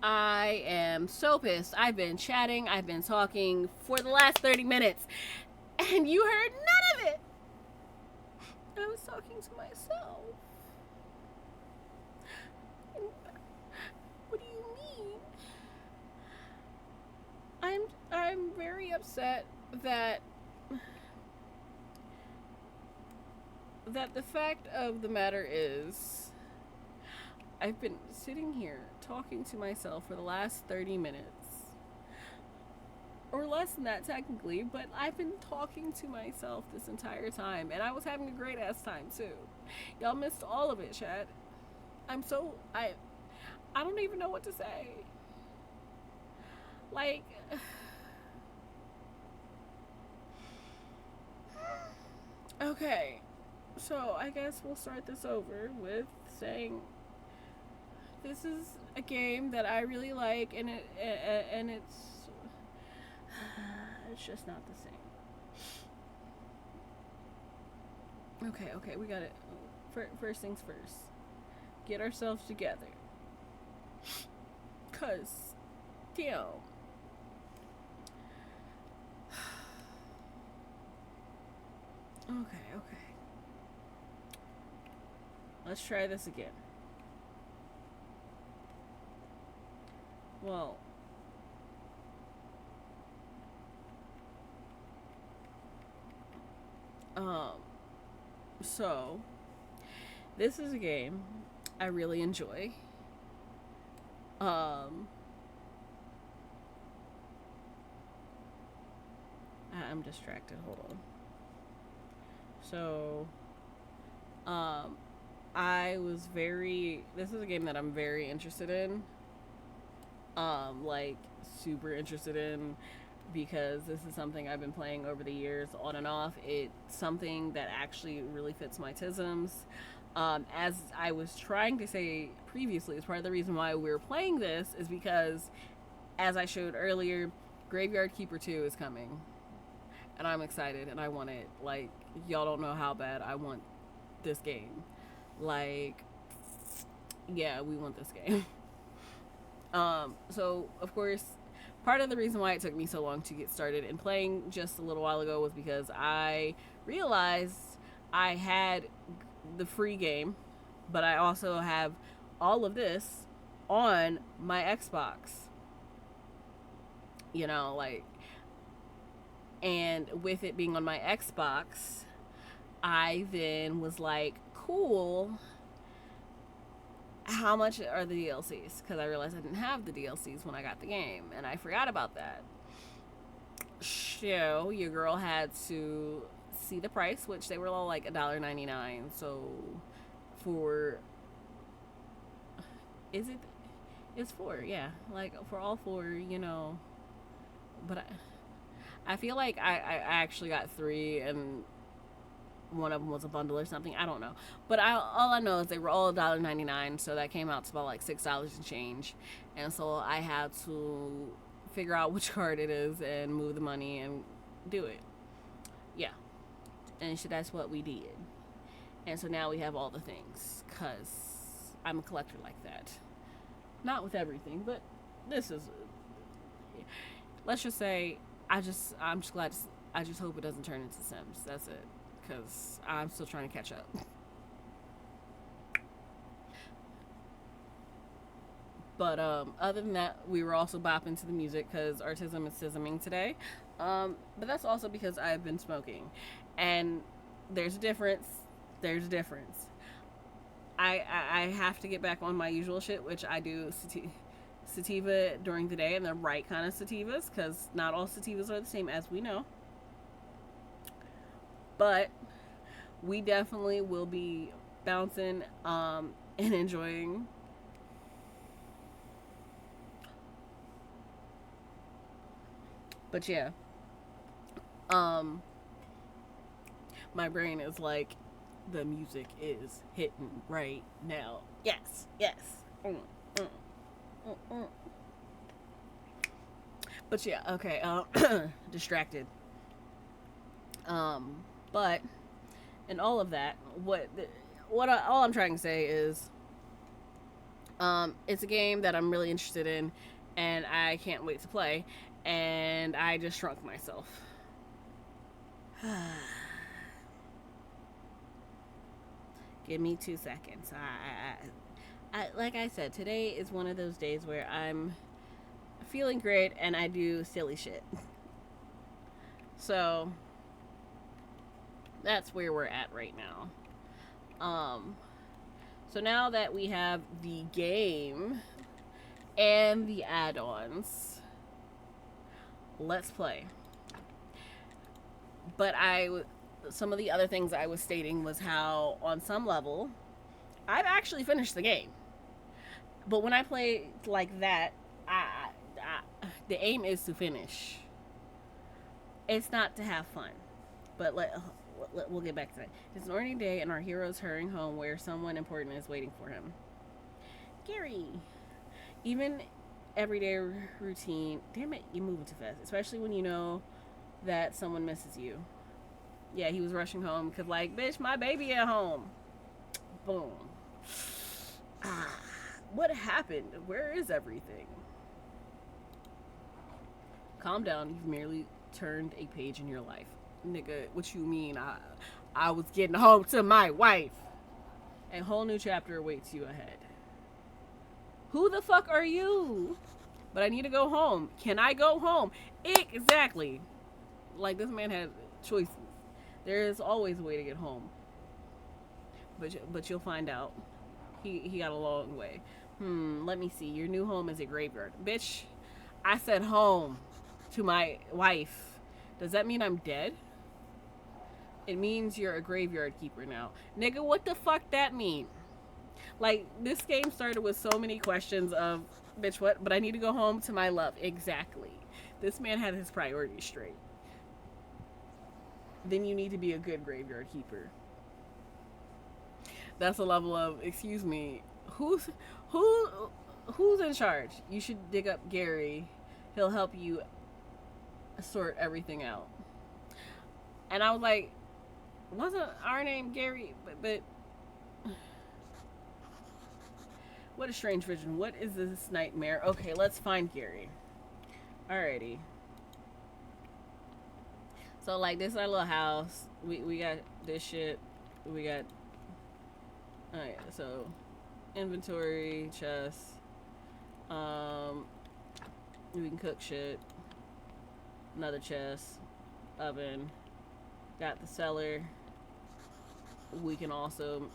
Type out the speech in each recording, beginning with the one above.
I am so pissed. I've been chatting, I've been talking for the last 30 minutes, and you heard none of it. I was talking to myself. What do you mean? I'm very upset that the fact of the matter is I've been sitting here talking to myself for the last 30 minutes. Or less than that, technically, but I've been talking to myself this entire time, and I was having a great ass time too. Y'all missed all of it, Chad. I'm so I don't even know what to say. Like, okay, so I guess we'll start this over with saying this is a game that I really like, and it's just not the same. Okay, we got it. First things first. Get ourselves together. Cause, damn. Okay. Let's try this again. Well, um, so this is a game I really enjoy. Um, I'm distracted. Hold on. So, um, I was very. This is a game that I'm very interested in. Like super interested in because this is something I've been playing over the years on and off. It's something that actually really fits my tisms. As I was trying to say previously, as part of the reason why we're playing this is because, as I showed earlier, Graveyard Keeper 2 is coming. And I'm excited and I want it. Like, y'all don't know how bad I want this game. Like, yeah, we want this game. So, of course, part of the reason why it took me so long to get started in playing just a little while ago was because I realized I had the free game, but I also have all of this on my Xbox. You know, like, and with it being on my Xbox, I then was like, cool. How much are the DLCs? Because I realized I didn't have the DLCs when I got the game, and I forgot about that. So your girl had to see the price, which they were all like $1.99. So for is it? It's four, yeah. Like for all four, you know. But I feel like I actually got three, and one of them was a bundle or something. I don't know, but all I know is they were all $1.99, so that came out to about like $6 and change, and so I had to figure out which card it is and move the money and do it. Yeah, and so that's what we did, and so now we have all the things because I'm a collector like that. Not with everything, but this is. Let's just say I'm just glad. I just hope it doesn't turn into Sims. That's it, because I'm still trying to catch up. But other than that, we were also bopping to the music because Artism is sizzling today. But that's also because I've been smoking, and there's a difference. There's a difference. I have to get back on my usual shit, which I do sativa during the day and the right kind of sativas, because not all sativas are the same, as we know. But we definitely will be bouncing and enjoying. But yeah, um, my brain is like, the music is hitting right now. Yes. Mm, mm, mm, mm. But yeah, okay. Distracted. Um, but in all of that, all I'm trying to say is, It's a game that I'm really interested in, and I can't wait to play. And I just shrunk myself. Give me 2 seconds. Like I said, today is one of those days where I'm feeling great and I do silly shit. So that's where we're at right now. So now that we have the game and the add-ons, let's play. But some of the other things I was stating was how on some level I've actually finished the game. But when I play like that, the aim is to finish. It's not to have fun. But we'll get back to that. It's an ordinary day, and our hero's hurrying home where someone important is waiting for him. Gary. Even everyday routine. Damn it, you're moving too fast. Especially when you know that someone misses you. Yeah, he was rushing home because, like, bitch, my baby at home. Boom. What happened? Where is everything? Calm down. You've merely turned a page in your life. Nigga, what you mean? I was getting home to my wife. A whole new chapter awaits you ahead. Who the fuck are you? But I need to go home. Can I go home? Exactly. Like, this man had choices. There is always a way to get home. But you'll find out. He got a long way. Let me see. Your new home is a graveyard. Bitch, I said home to my wife. Does that mean I'm dead? It means you're a graveyard keeper now. Nigga, what the fuck that mean? Like, this game started with so many questions of, bitch, what? But I need to go home to my love. Exactly. This man had his priorities straight. Then you need to be a good graveyard keeper. That's a level of, excuse me, who's in charge? You should dig up Gary. He'll help you sort everything out. And I was like, wasn't our name Gary? But what a strange vision. What is this nightmare? Okay, let's find Gary. Alrighty. So, like, this is our little house. We got this shit. We got... Alright, so... Inventory, chest. We can cook shit. Another chest. Oven. Got the cellar. We can also...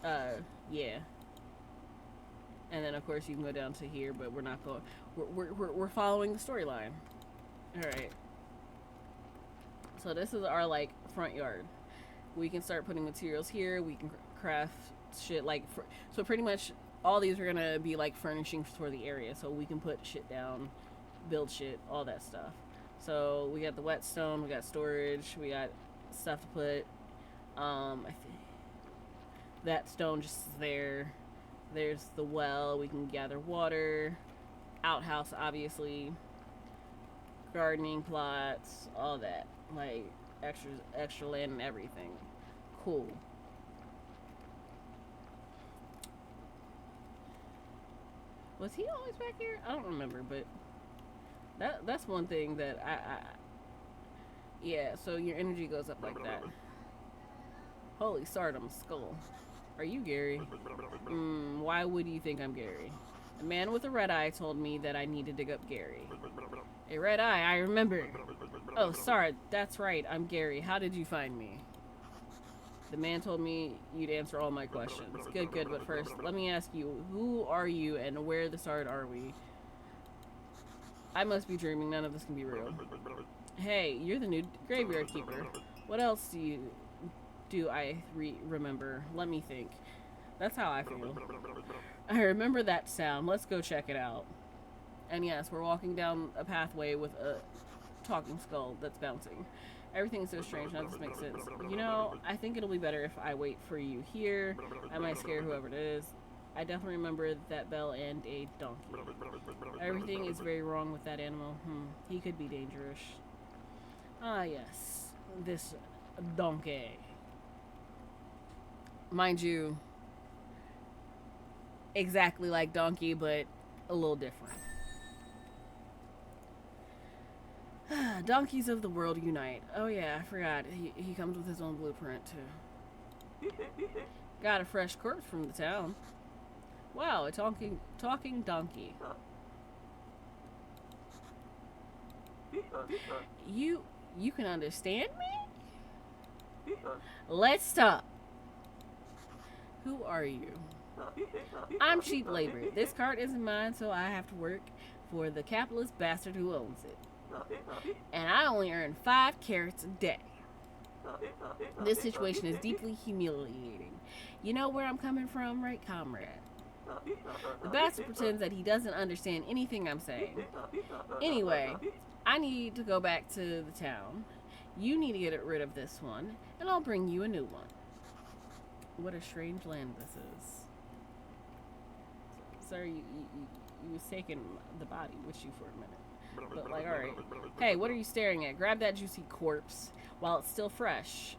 yeah. And then, of course, you can go down to here, but we're not going... We're following the storyline. Alright. So this is our, like, front yard. We can start putting materials here. We can craft shit, like... So pretty much all these are gonna be, like, furnishings for the area. So we can put shit down, build shit, all that stuff. So we got the whetstone, we got storage, we got stuff to put. I think that stone just is there. There's the well. We can gather water. Outhouse, obviously. Gardening plots, all that. Like, extra land and everything. Cool. Was he always back here? I don't remember, but that's one thing that yeah, so your energy goes up like that. Holy Sardom skull. Are you Gary? Why would you think I'm Gary? The man with a red eye told me that I need to dig up Gary. A red eye, I remember. Oh, sorry, that's right, I'm Gary. How did you find me? The man told me you'd answer all my questions. Good, but first, let me ask you, who are you and where the start are we? I must be dreaming, none of this can be real. Hey, you're the new graveyard keeper. What else do I remember? Let me think. That's how I feel. I remember that sound. Let's go check it out. And yes, we're walking down a pathway with a talking skull that's bouncing. Everything's so strange. None of this makes sense. You know, I think it'll be better if I wait for you here. I might scare whoever it is. I definitely remember that bell and a donkey. Everything is very wrong with that animal. He could be dangerous. Ah, yes. This donkey. Mind you, exactly like Donkey, but a little different. Donkeys of the world unite. Oh yeah, I forgot. He comes with his own blueprint too. Got a fresh corpse from the town. Wow, a talking donkey. You you can understand me? Let's stop. Who are you? I'm cheap labor. This cart isn't mine, so I have to work for the capitalist bastard who owns it. And I only earn 5 carats a day. This situation is deeply humiliating. You know where I'm coming from, right, comrade? The bastard pretends that he doesn't understand anything I'm saying. Anyway, I need to go back to the town. You need to get rid of this one, and I'll bring you a new one. What a strange land this is. Sir, you was taking the body with you for a minute. But, like, alright. Hey, what are you staring at? Grab that juicy corpse while it's still fresh.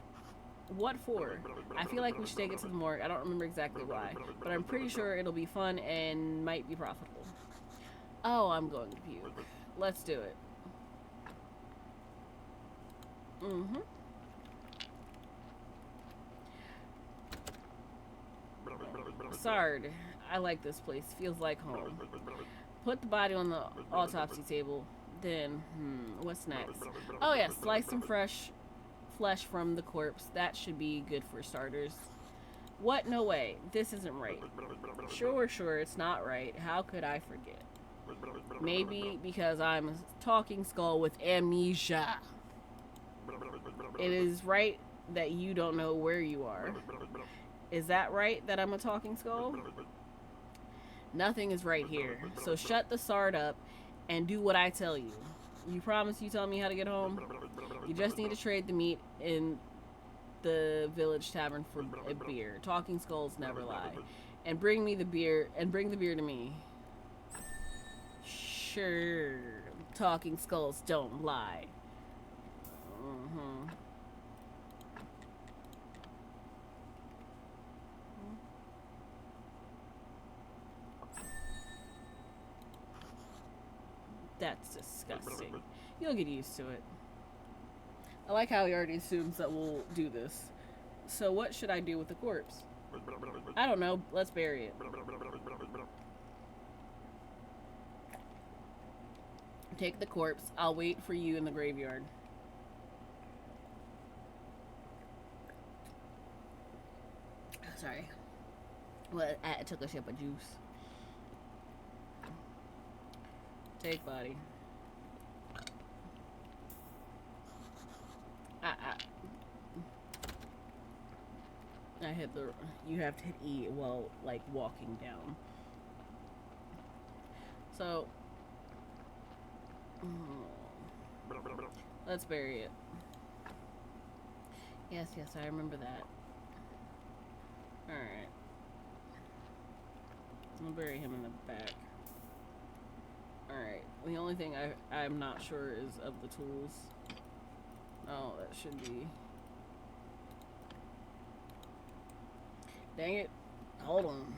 What for? I feel like we should take it to the morgue. I don't remember exactly why, but I'm pretty sure it'll be fun and might be profitable. Oh, I'm going to puke. Let's do it. Mm-hmm. Sard, I like this place. Feels like home. Put the body on the autopsy table. Then, what's next? Oh yeah, slice some fresh flesh from the corpse. That should be good for starters. What? No way. This isn't right. Sure, it's not right. How could I forget? Maybe because I'm a talking skull with amnesia. It is right that you don't know where you are. Is that right that I'm a talking skull? Nothing is right here. So shut the Sard up and do what I tell you. You promise you tell me how to get home? You just need to trade the meat in the village tavern for a beer. Talking skulls never lie. And bring me the beer to me. Sure. Talking skulls don't lie. That's disgusting. You'll get used to it. I like how he already assumes that we'll do this. So what should I do with the corpse? I don't know. Let's bury it. Take the corpse. I'll wait for you in the graveyard. Sorry. Well, I took a sip of juice. Take body. I hit the. You have to hit E while like walking down. So. Let's bury it. Yes, I remember that. Alright. I'm gonna bury him in the back. Alright. The only thing I'm not sure is of the tools. Oh, that should be. Dang it. Hold on.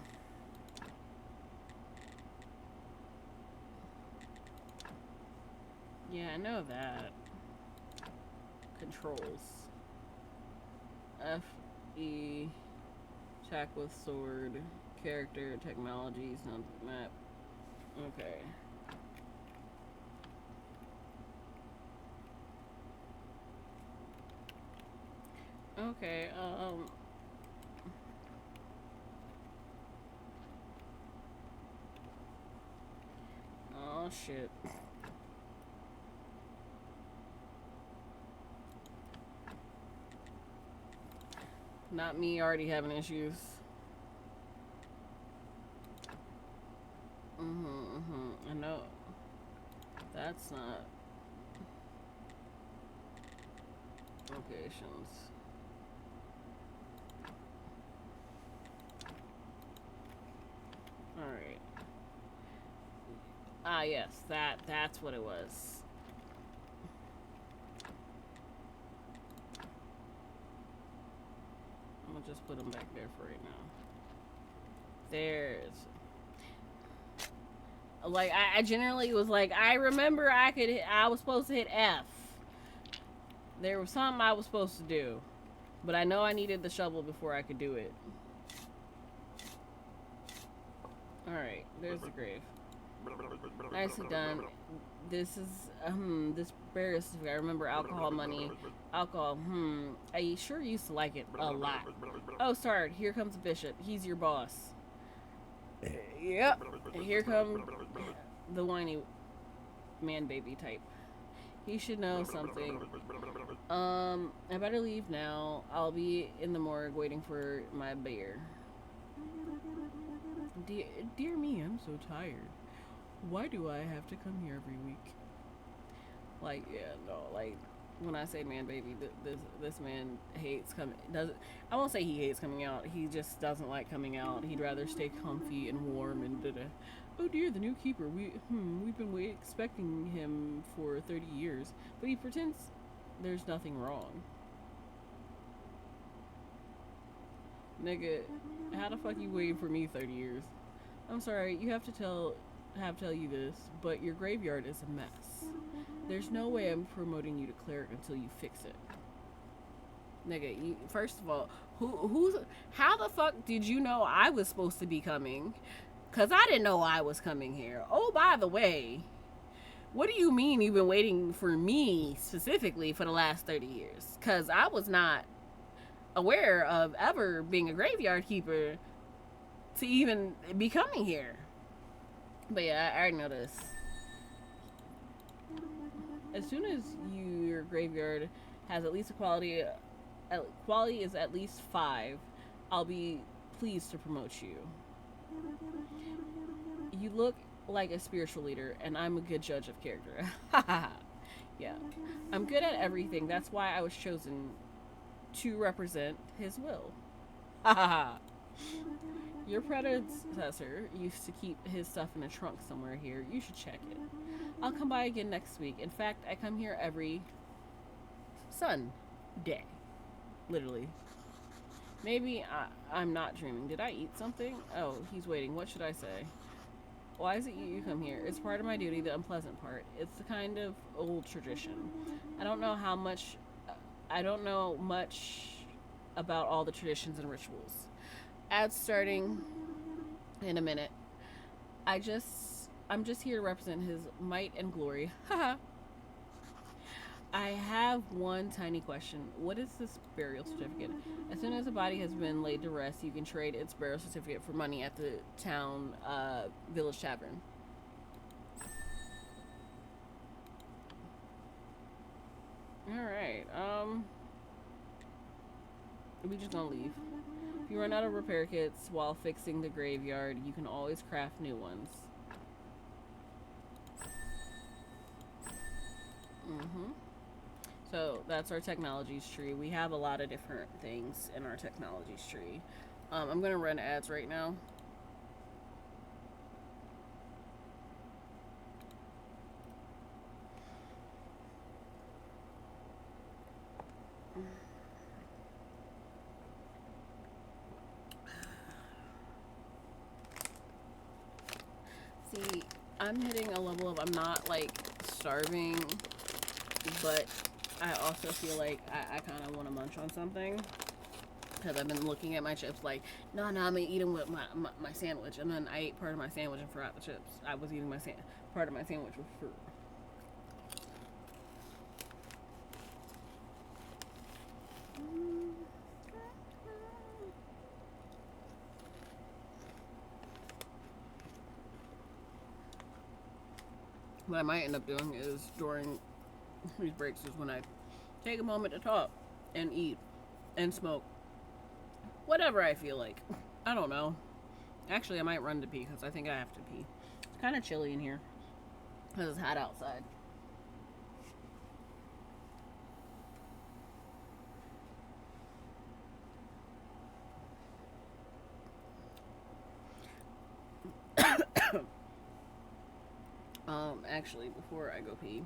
Yeah, I know that. Controls. F, E, attack with sword, character, technologies, not map. Okay. Okay, oh shit. Not me already having issues. I know. That's not locations. Alright. Ah, yes, that's what it was. I'm gonna just put them back there for right now. There's Like I generally was like, I remember I was supposed to hit F. There was something I was supposed to do, but I know I needed the shovel before I could do it. All right, there's the grave. Nicely done. This is this burial certificate. I remember alcohol money. Alcohol. I sure used to like it a lot. Oh, sorry. Here comes the bishop. He's your boss. Yep. And here comes the whiny man baby type. He should know something. I better leave now. I'll be in the morgue waiting for my beer. Dear me, I'm so tired. Why do I have to come here every week? Like, yeah, no, like, when I say man baby, this man hates coming. I won't say he hates coming out. He just doesn't like coming out. He'd rather stay comfy and warm and da-da. Oh dear, the new keeper. We've been expecting him for 30 years, but he pretends there's nothing wrong. Nigga, how the fuck you waiting for me 30 years? I'm sorry, you have to tell you this, but your graveyard is a mess. There's no way I'm promoting you to cleric until you fix it. Nigga, first of all, how the fuck did you know I was supposed to be coming? Cause I didn't know I was coming here. Oh, by the way, what do you mean you've been waiting for me specifically for the last 30 years? Cause I was not aware of ever being a graveyard keeper to even be coming here. But yeah, I already know this. As soon as your graveyard has at least quality is at least 5, I'll be pleased to promote you. You look like a spiritual leader, and I'm a good judge of character. Yeah, I'm good at everything. That's why I was chosen to represent his will. Your predecessor used to keep his stuff in a trunk somewhere here. You should check it. I'll come by again next week. In fact, I come here every Sunday. Literally. Maybe I'm not dreaming. Did I eat something? Oh, he's waiting. What should I say? Why is it you come here? It's part of my duty, the unpleasant part. It's the kind of old tradition. I don't know much about all the traditions and rituals. Ads starting in a minute. I'm just here to represent his might and glory. Haha. I have one tiny question. What is this burial certificate? As soon as a body has been laid to rest, you can trade its burial certificate for money at the town village tavern. Alright, we just gonna leave. If you run out of repair kits while fixing the graveyard, you can always craft new ones. So that's our technologies tree. We have a lot of different things in our technologies tree. I'm gonna run ads right now. See, I'm hitting a level of, I'm not like starving, but I also feel like I kind of want to munch on something, because I've been looking at my chips like, no, I'm gonna eat them with my sandwich, and then I ate part of my sandwich and forgot the chips. I was eating part of my sandwich with fruit. What I might end up doing is during these breaks is when I take a moment to talk and eat and smoke whatever I feel like. I don't know. Actually, I might run to pee because I think I have to pee. It's kind of chilly in here because it's hot outside. Actually, before I go pee,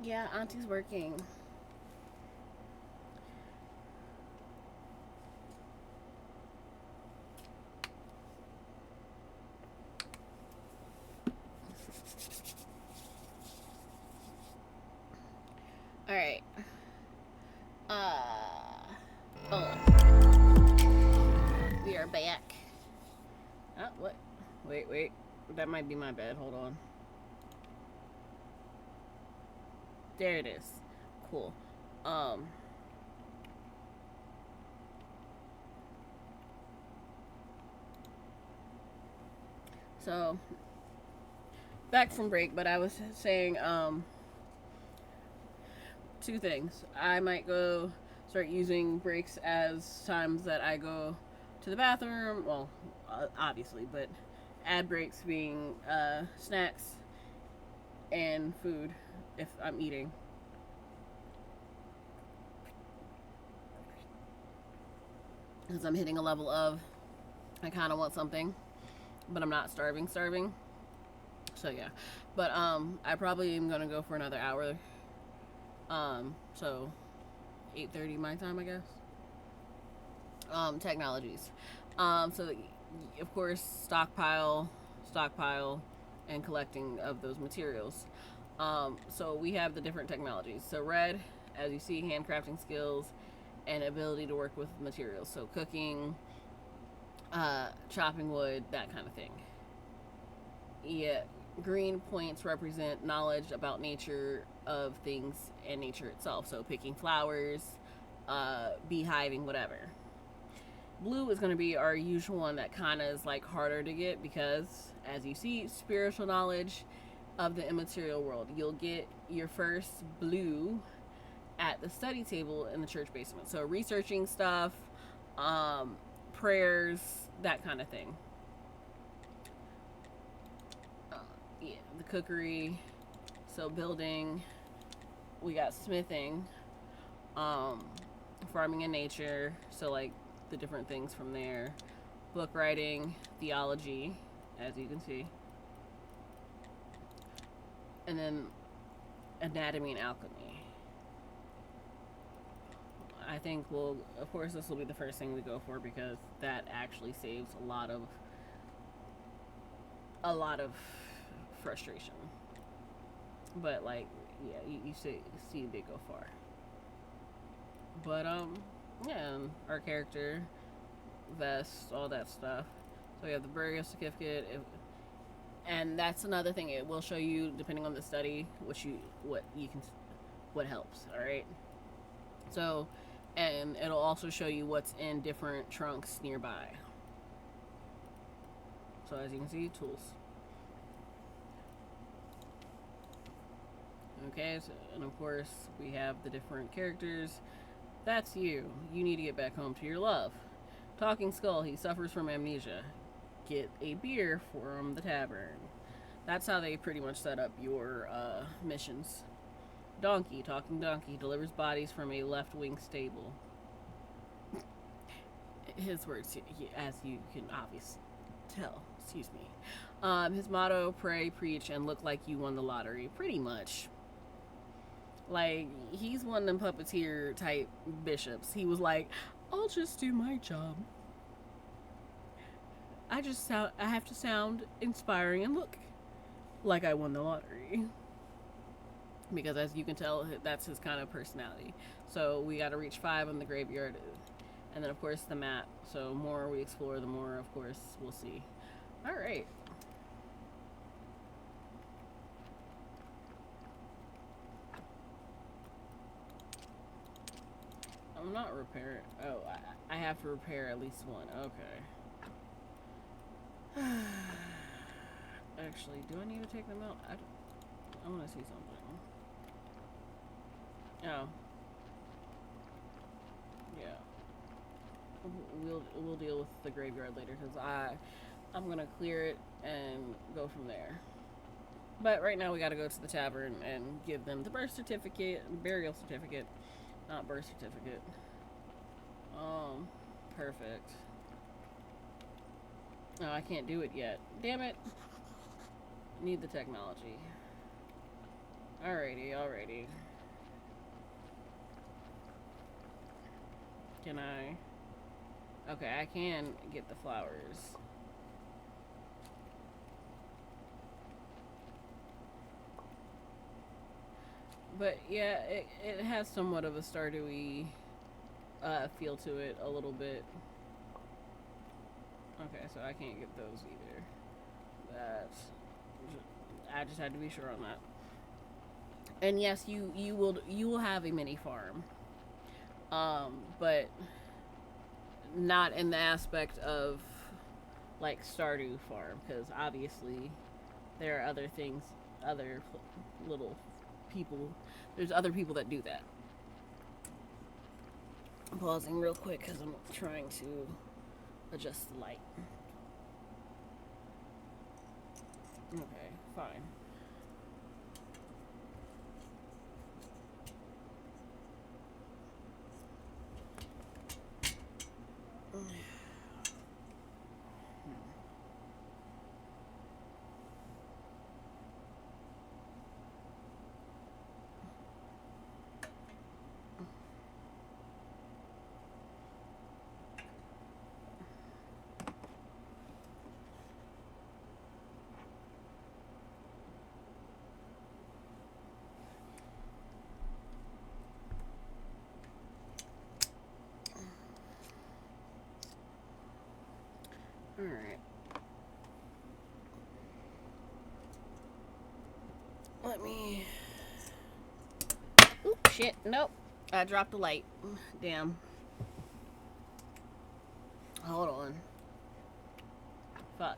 Yeah, Auntie's working. All right. Oh, we are back. What? Wait. That might be my bed. Hold on. There it is. Cool. Um. So back from break, but I was saying two things. I might go start using breaks as times that I go to the bathroom. Well, obviously, but ad breaks being snacks and food if I'm eating. Because I'm hitting a level of I kind of want something, but I'm not starving. So yeah, but I probably am gonna go for another hour. So 8:30 my time, I guess. Technologies. So of course stockpile, and collecting of those materials. So we have the different technologies. So red, as you see, handcrafting skills and ability to work with materials. So cooking, chopping wood, that kind of thing. Yeah, green points represent knowledge about nature of things and nature itself. So picking flowers, beehiving, whatever. Blue is going to be our usual one that kind of is like harder to get because, as you see, spiritual knowledge of the immaterial world. You'll get your first blue at the study table in the church basement. So researching stuff, prayers, that kind of thing. Uh, yeah, the cookery. So building. We got smithing, um, farming and nature. So like the different things from there. Book writing, theology, as you can see, and then anatomy and alchemy. I think we'll, of course, this will be the first thing we go for because that actually saves a lot of frustration. But like, yeah, you see they go far. But yeah, our character, vest, all that stuff. So we have the burial certificate, and that's another thing. It will show you, depending on the study, what you can, what helps. All right. So, and it'll also show you what's in different trunks nearby. So as you can see, tools. Okay, so, and of course we have the different characters. That's you. You need to get back home to your love. Talking Skull, he suffers from amnesia. Get a beer from the tavern. That's how they pretty much set up your missions. Donkey, Talking Donkey, delivers bodies from a left wing stable. His words, as you can obviously tell, excuse me. His motto: pray, preach, and look like you won the lottery. Pretty much. Like, he's one of them puppeteer type bishops. He was like, I'll just do my job. I have to sound inspiring and look like I won the lottery. Because as you can tell, that's his kind of personality. So we got to reach 5 on the graveyard, and then of course the map. So more we explore, the more of course we'll see. All right. I'm not repairing. Oh, I have to repair at least one. Okay. Actually, do I need to take them out? I want to see something. Oh. Yeah. We'll deal with the graveyard later because I'm gonna clear it and go from there. But right now we gotta go to the tavern and give them the birth certificate, burial certificate, not birth certificate. Perfect. No, I can't do it yet. Damn it. Need the technology. Alrighty, alrighty. Can I? Okay, I can get the flowers. But yeah, it has somewhat of a Stardew feel to it a little bit. Okay, so I can't get those either. That's I just had to be sure on that. And yes, you will have a mini farm, but not in the aspect of like Stardew Farm, because obviously there are other things, other little people. There's other people that do that. I'm pausing real quick because I'm trying to adjust the light. Okay, fine. All right. Let me. Oop, shit. Nope. I dropped the light. Damn. Hold on. Fuck.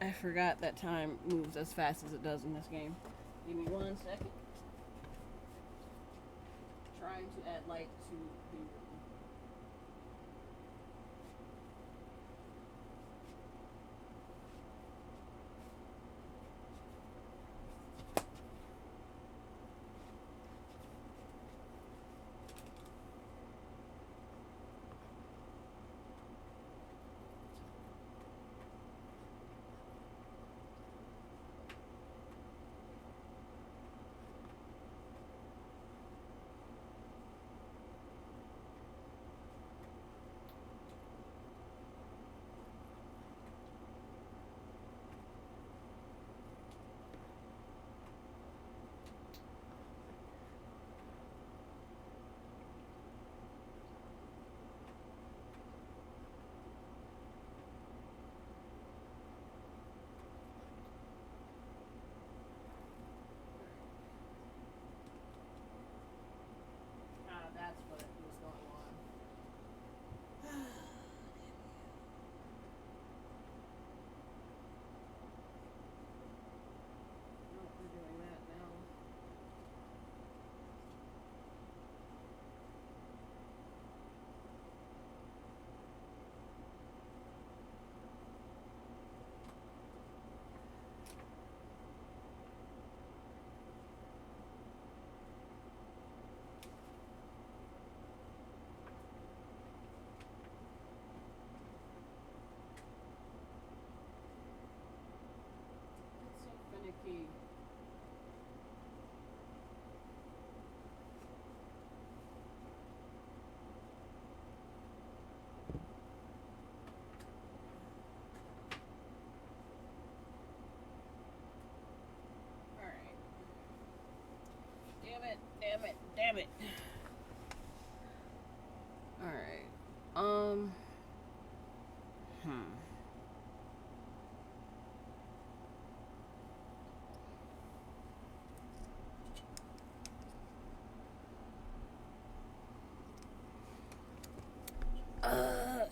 I forgot that time moves as fast as it does in this game. Give me 1 second. Trying to add light to the room. That's what was going on. Nope, we're doing that now. It's so finicky. Alright. Damn it, damn it, damn it. Alright. Hmm.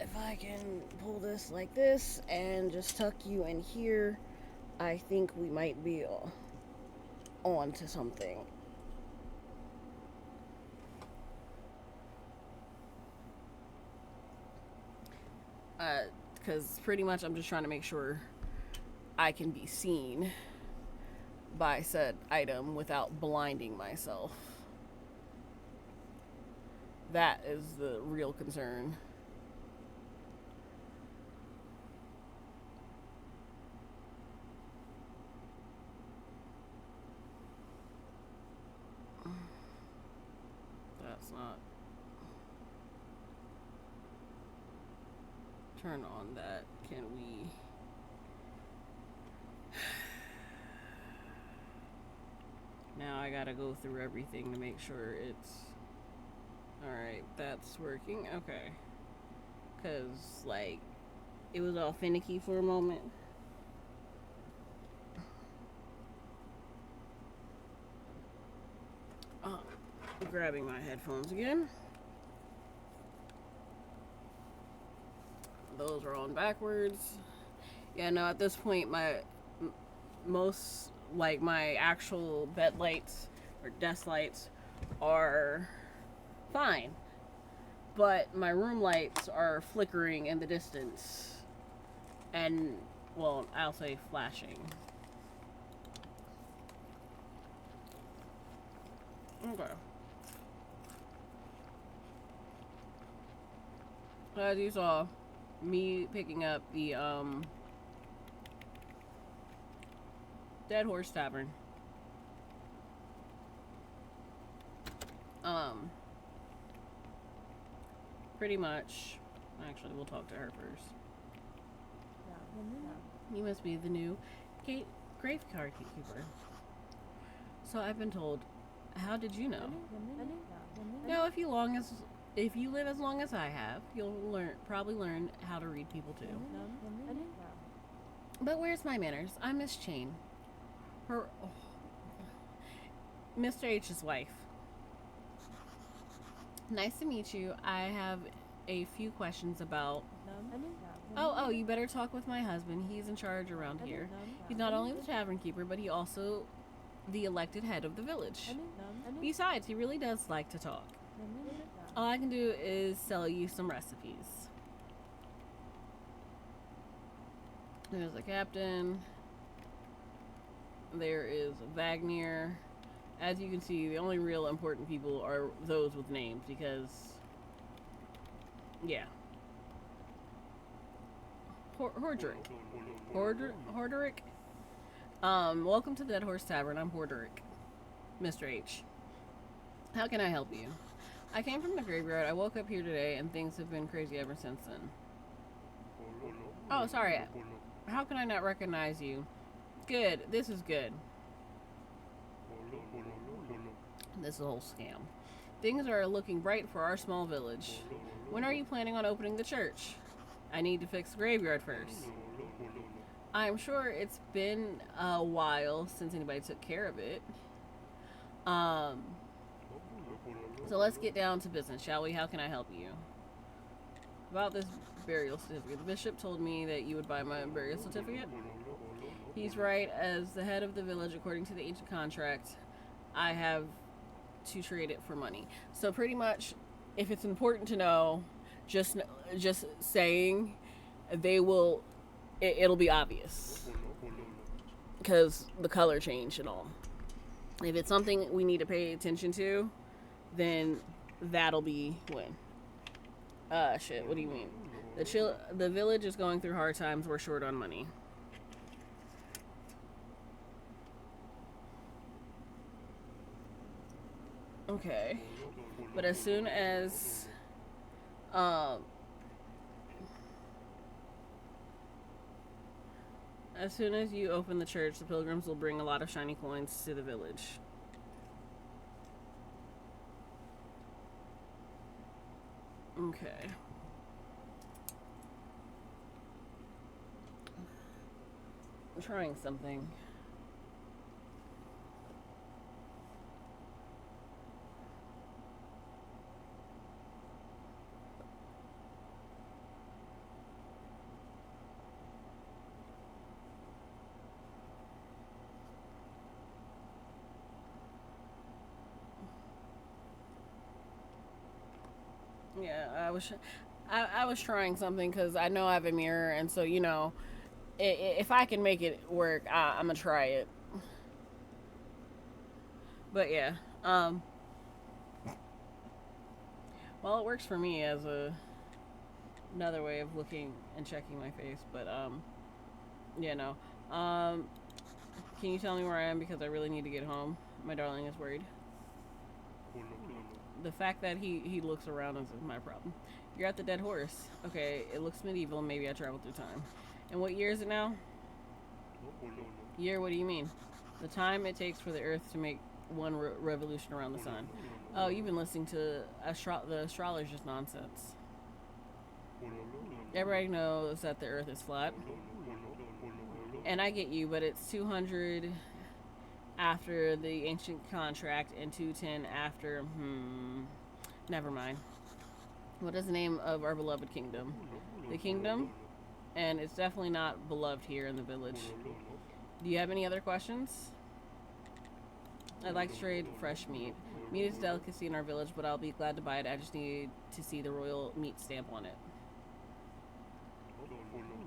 If I can pull this like this and just tuck you in here, I think we might be on to something. Because pretty much I'm just trying to make sure I can be seen by said item without blinding myself. That is the real concern. let's not turn on that. Can we? Now I gotta go through everything to make sure it's alright. That's working. Okay. Because, like, it was all finicky for a moment. Grabbing my headphones again. Those are on backwards. Yeah, no, at this point, most, like, my actual bed lights or desk lights are fine. But my room lights are flickering in the distance. And, well, I'll say flashing. Okay. As you saw, me picking up the Dead Horse Tavern. Pretty much. Actually, we'll talk to her first. You must be the new graveyard keeper. So I've been told. How did you know? No, if you live as long as I have, you'll probably learn how to read people too. But where's my manners? I'm Miss Chain. Mr. H's wife. Nice to meet you. I have a few questions about... Oh, you better talk with my husband. He's in charge around here. He's not only the tavern keeper, but he also the elected head of the village. Besides, he really does like to talk. All I can do is sell you some recipes. There's a captain. There is Wagner. As you can see, the only real important people are those with names because, yeah. Horderic. Welcome to Dead Horse Tavern. I'm Horderic. Mr. H. How can I help you? I came from the graveyard. I woke up here today and things have been crazy ever since then. Oh, sorry. How can I not recognize you? Good. This is good. This is a whole scam. Things are looking bright for our small village. When are you planning on opening the church? I need to fix the graveyard first. I'm sure it's been a while since anybody took care of it. So let's get down to business, shall we? How can I help you? About this burial certificate. The bishop told me that you would buy my burial certificate. He's right. As the head of the village, according to the ancient contract, I have to trade it for money. So pretty much, if it's important to know, just saying, they will. It'll be obvious because the color change and all. If it's something we need to pay attention to, then that'll be when. Shit. What do you mean? The village is going through hard times. We're short on money. Okay. But as soon as you open the church, the pilgrims will bring a lot of shiny coins to the village. Okay. I'm trying something. Yeah, I was trying something because I know I have a mirror, and so if I can make it work, I'm gonna try it. But yeah, well, it works for me as another way of looking and checking my face. But yeah, no. Can you tell me where I am because I really need to get home? My darling is worried. The fact that he looks around is my problem. You're at the Dead Horse. Okay, it looks medieval. Maybe I traveled through time. And what year is it now? Year? What do you mean? The time it takes for the Earth to make one revolution around the sun. Oh, you've been listening to the astrologer's nonsense. Everybody knows that the Earth is flat. And I get you, but it's 200 after the ancient contract and 210 after. Never mind. What is the name of our beloved kingdom? The kingdom? And it's definitely not beloved here in the village. Do you have any other questions? I'd like to trade fresh meat. Meat is a delicacy in our village, but I'll be glad to buy it. I just need to see the royal meat stamp on it.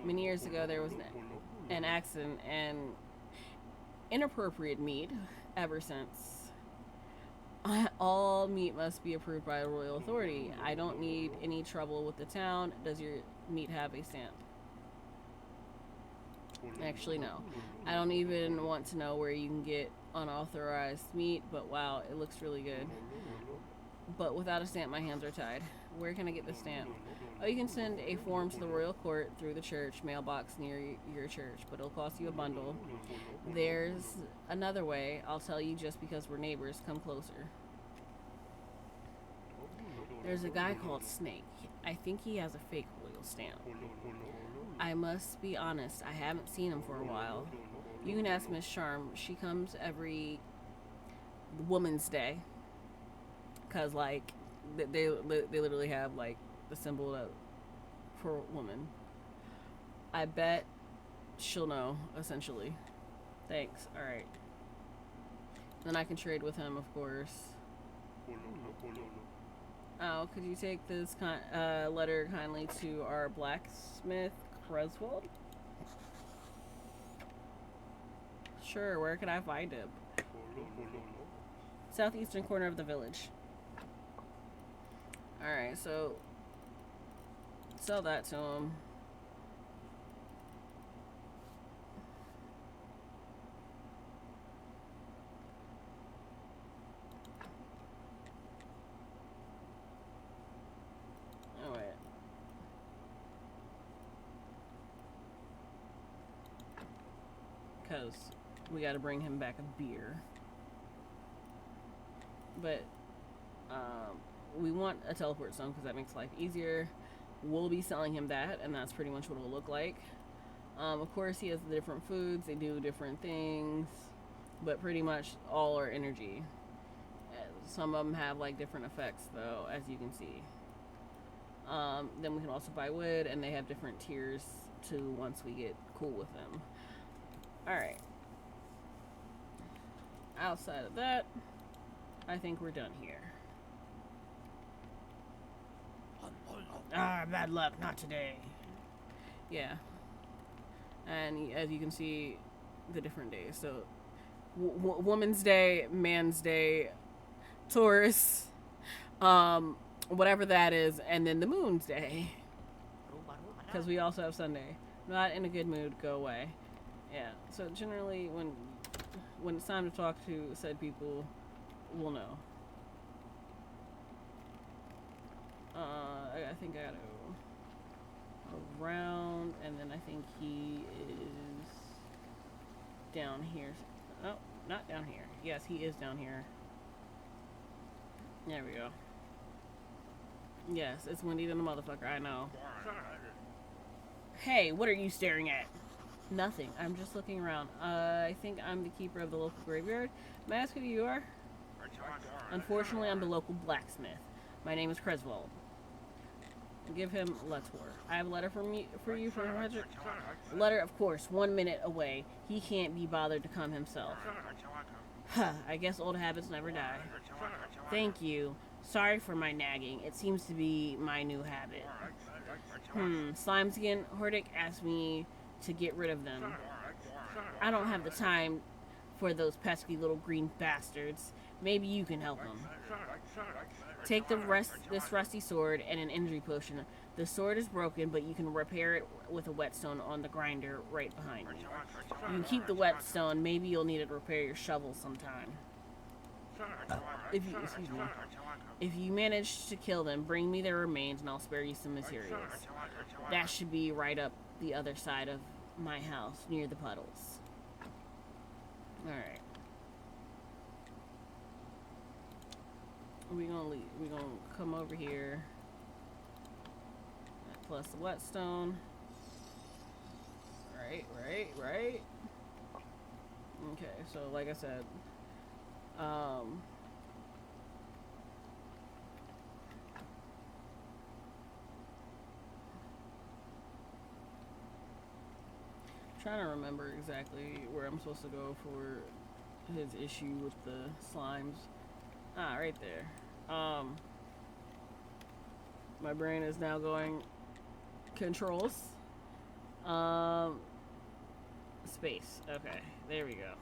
Many years ago, there was an accident and inappropriate meat. Ever since, all meat must be approved by a royal authority. I don't need any trouble with the town. Does your meat have a stamp? Actually, no. I don't even want to know where you can get unauthorized meat, but wow, it looks really good. But without a stamp, my hands are tied. Where can I get the stamp? Oh, you can send a form to the royal court through the church mailbox near your church, but it'll cost you a bundle. There's another way. I'll tell you just because we're neighbors. Come closer. There's a guy called Snake. I think he has a fake royal stamp. I must be honest, I haven't seen him for a while. You can ask Miss Charm. She comes every Woman's Day. Because, like, they literally have, like, the symbol for woman. I bet she'll know, essentially. Thanks. Alright. Then I can trade with him, of course. Oh, could you take this letter kindly to our blacksmith, Creswold? Sure, where can I find him? Southeastern corner of the village. Alright, so sell that to him. Oh, wait. Because we gotta bring him back a beer. But, we want a teleport stone because that makes life easier. We'll be selling him that, and that's pretty much what it'll look like. Of course, he has the different foods. They do different things, but pretty much all are energy. Some of them have, like, different effects, though, as you can see. Then we can also buy wood, and they have different tiers, too, once we get cool with them. Alright. Outside of that, I think we're done here. Ah, bad luck, not today. Yeah. And as you can see, the different days. So, Woman's Day, Man's Day, Taurus, whatever that is, and then the Moon's Day. Because we also have Sunday. Not in a good mood, go away. Yeah, so generally when it's time to talk to said people, we'll know. I think I gotta go around, and then I think he is down here. Oh, not down here. Yes, he is down here. There we go. Yes, it's windy than a motherfucker, I know. Hey, what are you staring at? Nothing. I'm just looking around. I think I'm the keeper of the local graveyard. May I ask who you are? Unfortunately, I'm the local blacksmith. My name is Creswold. Give him Letor. I have a letter for you from Hedrick. Letter, of course, 1 minute away. He can't be bothered to come himself. Huh, I guess old habits never die. Thank you. Sorry for my nagging. It seems to be my new habit. Slimeskin, Hordick asked me to get rid of them. I don't have the time for those pesky little green bastards. Maybe you can help them. Take this rusty sword and an injury potion. The sword is broken, but you can repair it with a whetstone on the grinder right behind you. You can keep the whetstone. Maybe you'll need it to repair your shovel sometime. Excuse me. If you manage to kill them, bring me their remains and I'll spare you some materials. That should be right up the other side of my house, near the puddles. Alright. We're gonna come over here. Plus the whetstone. Right. Okay, so like I said, trying to remember exactly where I'm supposed to go for his issue with the slimes. Ah, right there. My brain is now going controls. Space. Okay, there we go.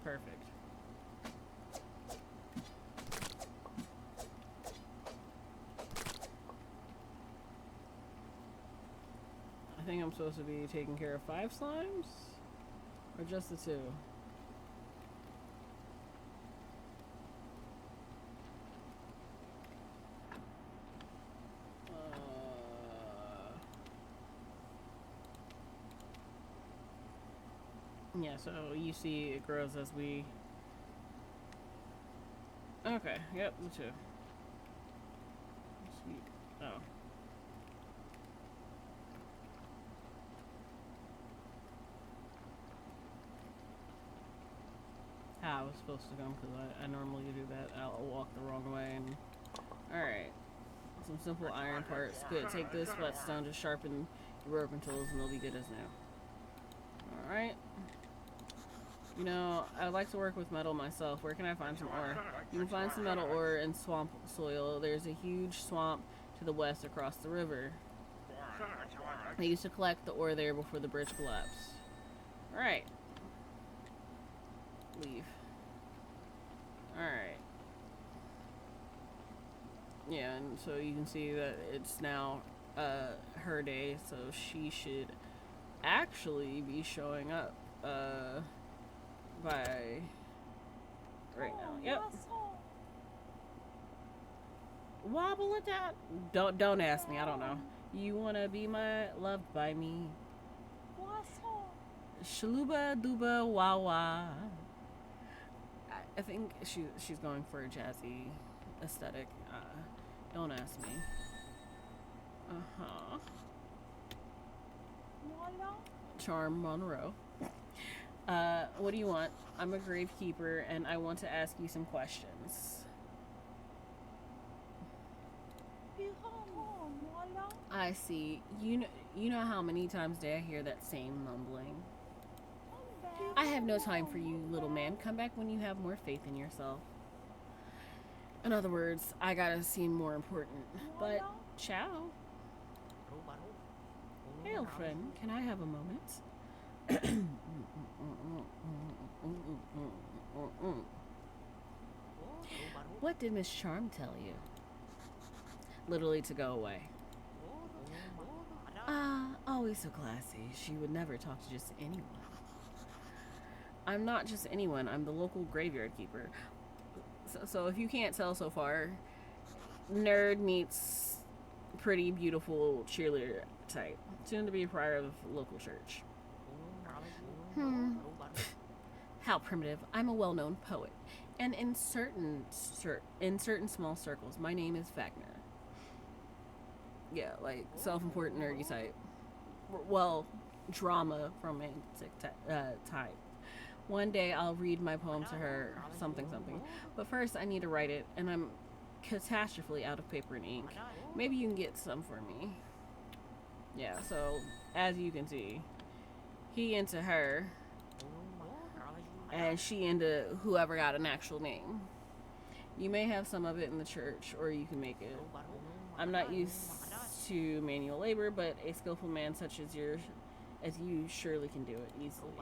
Perfect. I think I'm supposed to be taking care of 5 slimes? Or just the 2? Yeah, so you see it grows as we... Okay, yep, the 2. Sweet. Oh. How I was supposed to come, because I normally do that. I'll walk the wrong way and... Alright. Some simple iron parts. Good. Take this whetstone to sharpen your roping tools and they'll be good as new. Alright. You know, I like to work with metal myself. Where can I find some ore? You can find some metal ore in swamp soil. There's a huge swamp to the west across the river. They used to collect the ore there before the bridge collapsed. Alright. Leave. Alright. Yeah, and so you can see that it's now her day, so she should actually be showing up by right now. Yep. Wobble it down. Don't ask me. I don't know. You wanna be loved by me? Shaluba duba wawa. I think she's going for a jazzy aesthetic. Don't ask me. Charm Monroe. What do you want? I'm a gravekeeper and I want to ask you some questions. I see. You know how many times a day I hear that same mumbling? I have no time for you, little man. Come back when you have more faith in yourself. In other words, I gotta seem more important. But, ciao. Hail, friend. Can I have a moment? What did Miss Charm tell you? Literally to go away. Always so classy. She would never talk to just anyone. I'm not just anyone. I'm the local graveyard keeper. So if you can't tell so far, nerd meets pretty beautiful cheerleader type. Soon to be a prior of the local church. How primitive. I'm a well-known poet. And in certain small circles, my name is Wagner. Yeah, like self-important nerdy type. Well, drama romantic type. One day I'll read my poem to her, something. But first I need to write it, and I'm catastrophically out of paper and ink. Maybe you can get some for me. Yeah, so as you can see, he into her, and she into whoever got an actual name. You may have some of it in the church, or you can make it. I'm not used to manual labor, but a skillful man such as you surely can do it easily.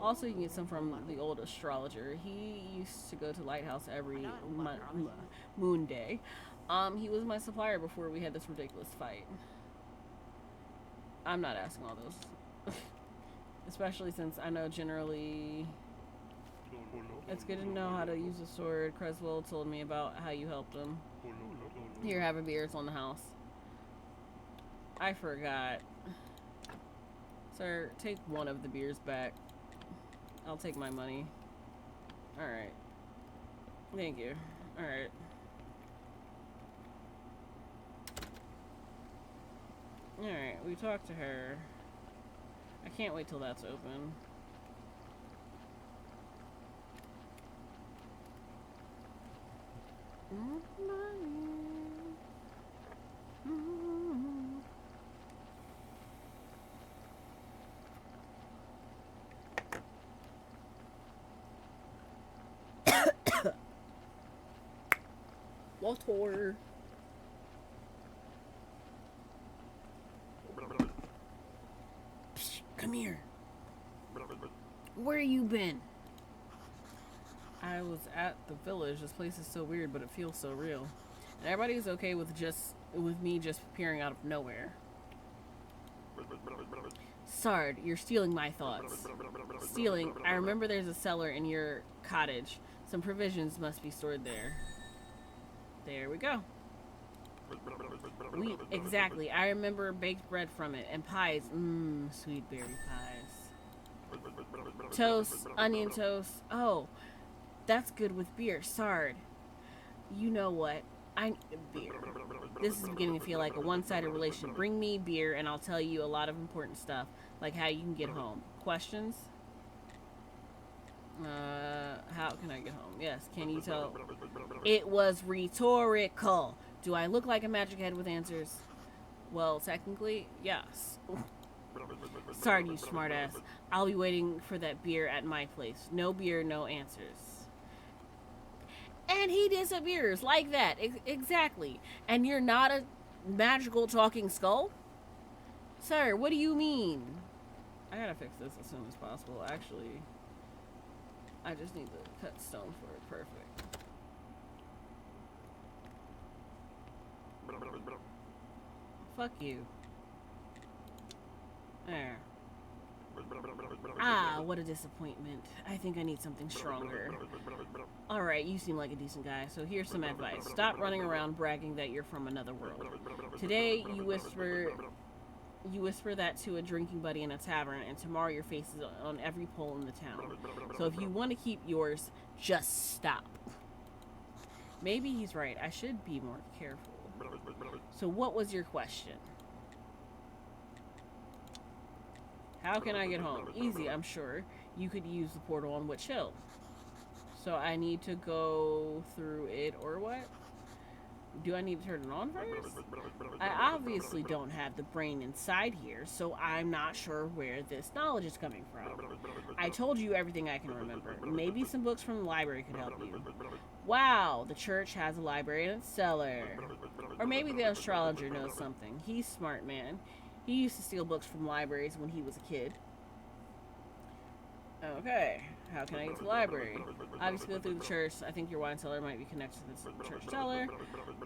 Also, you can get some from the old astrologer. He used to go to Lighthouse every moon day. He was my supplier before we had this ridiculous fight. I'm not asking all those. Especially since I know generally It's good to know how to use a sword. Creswell told me about how you helped him. Here, have a beer. It's on the house. I forgot. Sir, take one of the beers back. I'll take my money. Alright. Thank you. Alright. Alright, we talked to her. I can't wait till that's open. Walter. Psst, come here. Where you been? I was at the village. This place is so weird, but it feels so real. And everybody's okay with me just appearing out of nowhere. Sard, you're stealing my thoughts. Stealing. I remember there's a cellar in your cottage. Some provisions must be stored there. There we go. Wheat, exactly. I remember baked bread from it. And pies. Mmm, sweet berry pies. Toast, onion toast. Oh, that's good with beer. Sard. You know what? I need beer. This is beginning to feel like a one-sided relationship. Bring me beer and I'll tell you a lot of important stuff. Like how you can get home. Questions? How can I get home? Yes, can you tell? It was rhetorical. Do I look like a magic head with answers? Well, technically, yes. Sorry, you smartass. I'll be waiting for that beer at my place. No beer, no answers. And he disappears like that. Exactly. And you're not a magical talking skull? Sir, what do you mean? I gotta fix this as soon as possible. Actually, I just need to cut stone for it. Perfect. Fuck you. There. Ah, what a disappointment. I think I need something stronger. Alright, you seem like a decent guy, so here's some advice. Stop running around bragging that you're from another world. Today, you whisper that to a drinking buddy in a tavern, and tomorrow your face is on every pole in the town. So if you want to keep yours, just stop. Maybe he's right. I should be more careful. So what was your question? How can I get home? Easy, I'm sure. You could use the portal on Witch Hill. So I need to go through it or what? Do I need to turn it on first? I obviously don't have the brain inside here, so I'm not sure where this knowledge is coming from. I told you everything I can remember. Maybe some books from the library could help you. Wow, the church has a library in its cellar. Or maybe the astrologer knows something. He's a smart man. He used to steal books from libraries when he was a kid. Okay, how can I get to the library? Obviously go through the church. I think your wine cellar might be connected to the church cellar.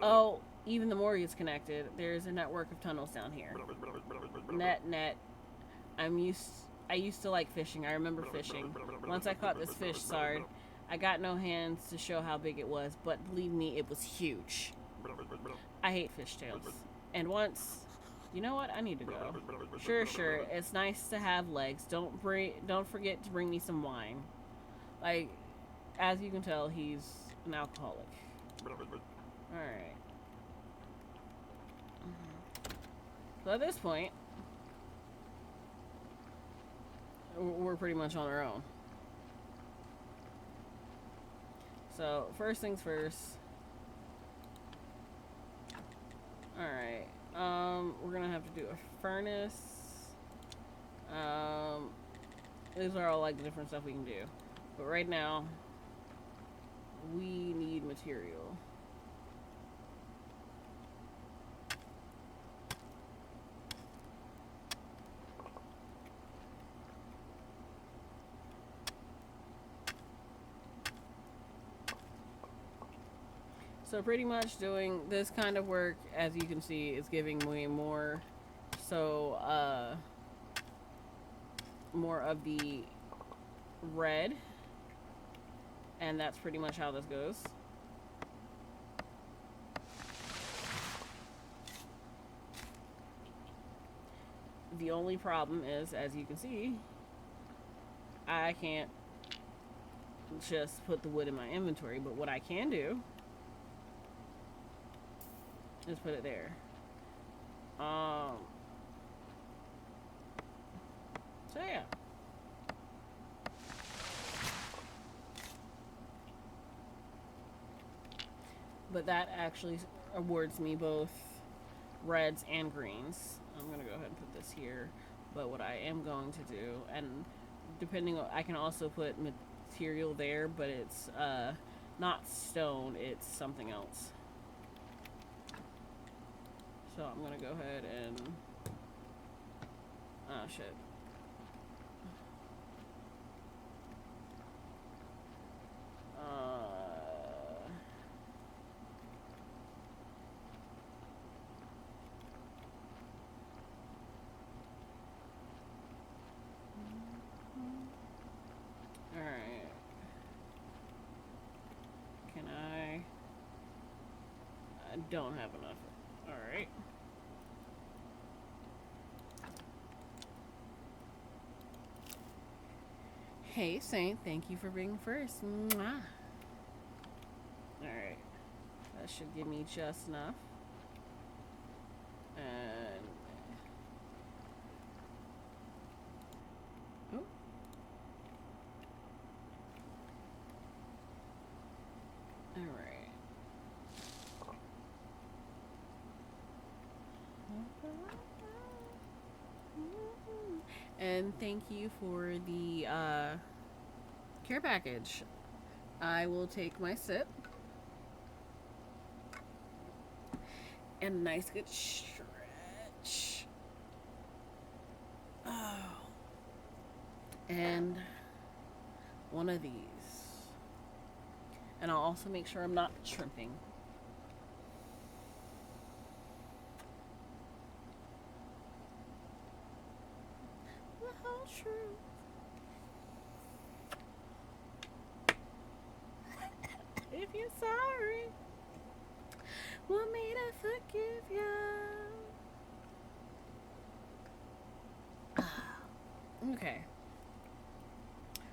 Oh, even the morgue is connected. There's a network of tunnels down here. Net. I used to like fishing. I remember fishing. Once I caught this fish, Sard. I got no hands to show how big it was, but believe me, it was huge. I hate fishtails. And once... You know what? I need to go. Sure. It's nice to have legs. Don't forget to bring me some wine. Like, as you can tell, he's an alcoholic. Alright. So at this point, we're pretty much on our own. So, first things first. Alright. We're gonna have to do a furnace. These are all like the different stuff we can do. But right now, we need material. So pretty much doing this kind of work, as you can see, is giving me more, more of the red. And that's pretty much how this goes. The only problem is, as you can see, I can't just put the wood in my inventory, but what I can do is put it there. So yeah. But that actually awards me both reds and greens. I'm gonna go ahead and put this here. But what I am going to do, and depending on, I can also put material there, but it's not stone, it's something else. So I'm gonna go ahead and, oh shit. Alright. Can I don't have enough. Alright. Hey, Saint, thank you for being first. Mwah. Alright. That should give me just enough. And... oh. Alright. And thank you for the care package. I will take my sip. And a nice good stretch. Oh. And one of these. And I'll also make sure I'm not shrimping. The whole truth. If you're sorry, want me to forgive you. Okay.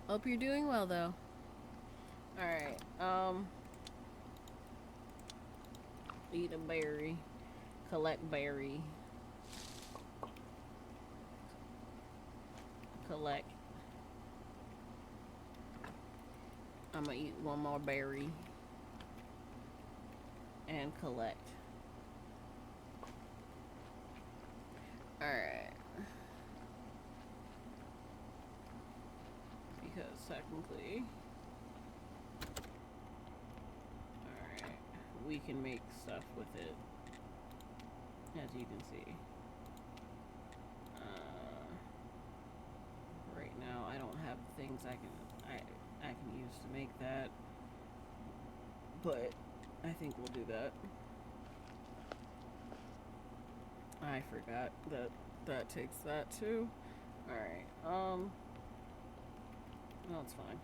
Hope you're doing well, though. Alright, eat a berry. Collect berry. Collect. I'm gonna eat one more berry. And collect. Alright. Because technically... alright. We can make stuff with it. As you can see. Right now I don't have things I can use to make that. But I think we'll do that. I forgot that that takes that too. Alright, no, it's fine.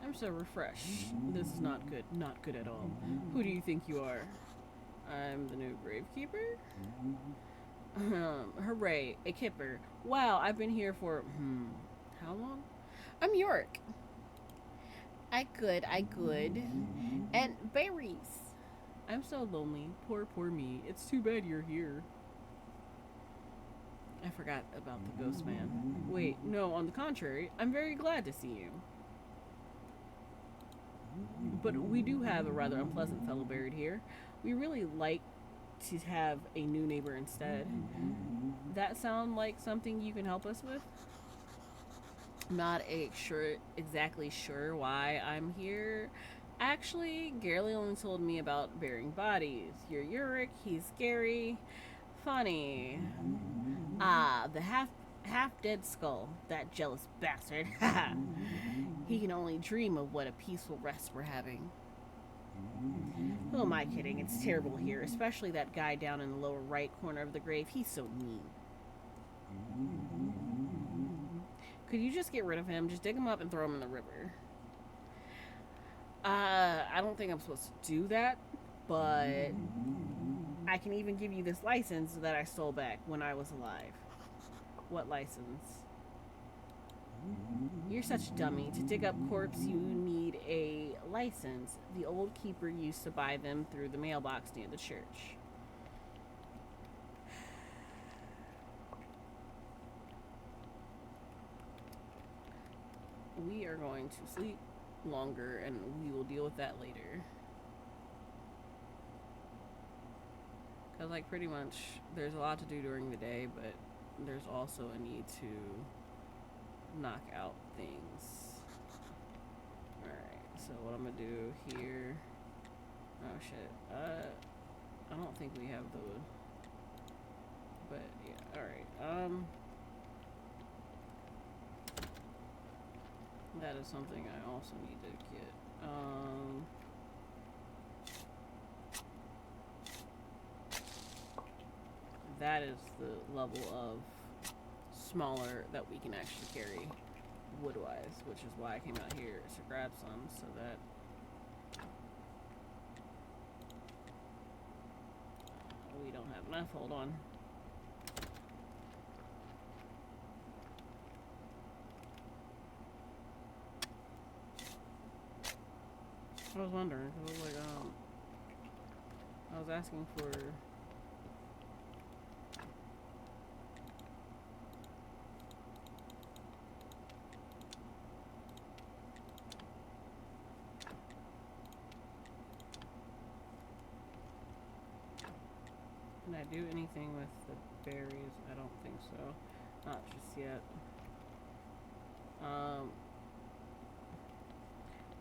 I'm so refreshed. This is not good. Not good at all. Who do you think you are? I'm the new gravekeeper? Hooray, a kipper. Wow, I've been here for, how long? I'm York. I good. And berries. I'm so lonely. Poor me. It's too bad you're here. I forgot about the ghost man. Wait, no, on the contrary, I'm very glad to see you. But we do have a rather unpleasant fellow buried here. We really like to have a new neighbor instead. That sound like something you can help us with? I'm not exactly sure why I'm here. Actually, Garely only told me about burying bodies. You're Uric, he's scary, funny. Ah, the half-dead skull, that jealous bastard. He can only dream of what a peaceful rest we're having. Who am I kidding? It's terrible here, especially that guy down in the lower right corner of the grave. He's so mean. Could you just get rid of him? Just dig him up and throw him in the river. I don't think I'm supposed to do that, but I can even give you this license that I stole back when I was alive. What license? You're such a dummy. To dig up corpse, you need a license. The old keeper used to buy them through the mailbox near the church. We are going to sleep longer, and we will deal with that later. Because, like, pretty much, there's a lot to do during the day, but there's also a need to knock out things. Alright, so what I'm gonna do here... Oh, shit. I don't think we have the... But, yeah, alright. That is something I also need to get. That is the level of smaller that we can actually carry wood-wise, which is why I came out here to grab some, so that we don't have enough. Hold on. I was wondering, I was like, I was asking for... Can I do anything with the berries? I don't think so. Not just yet.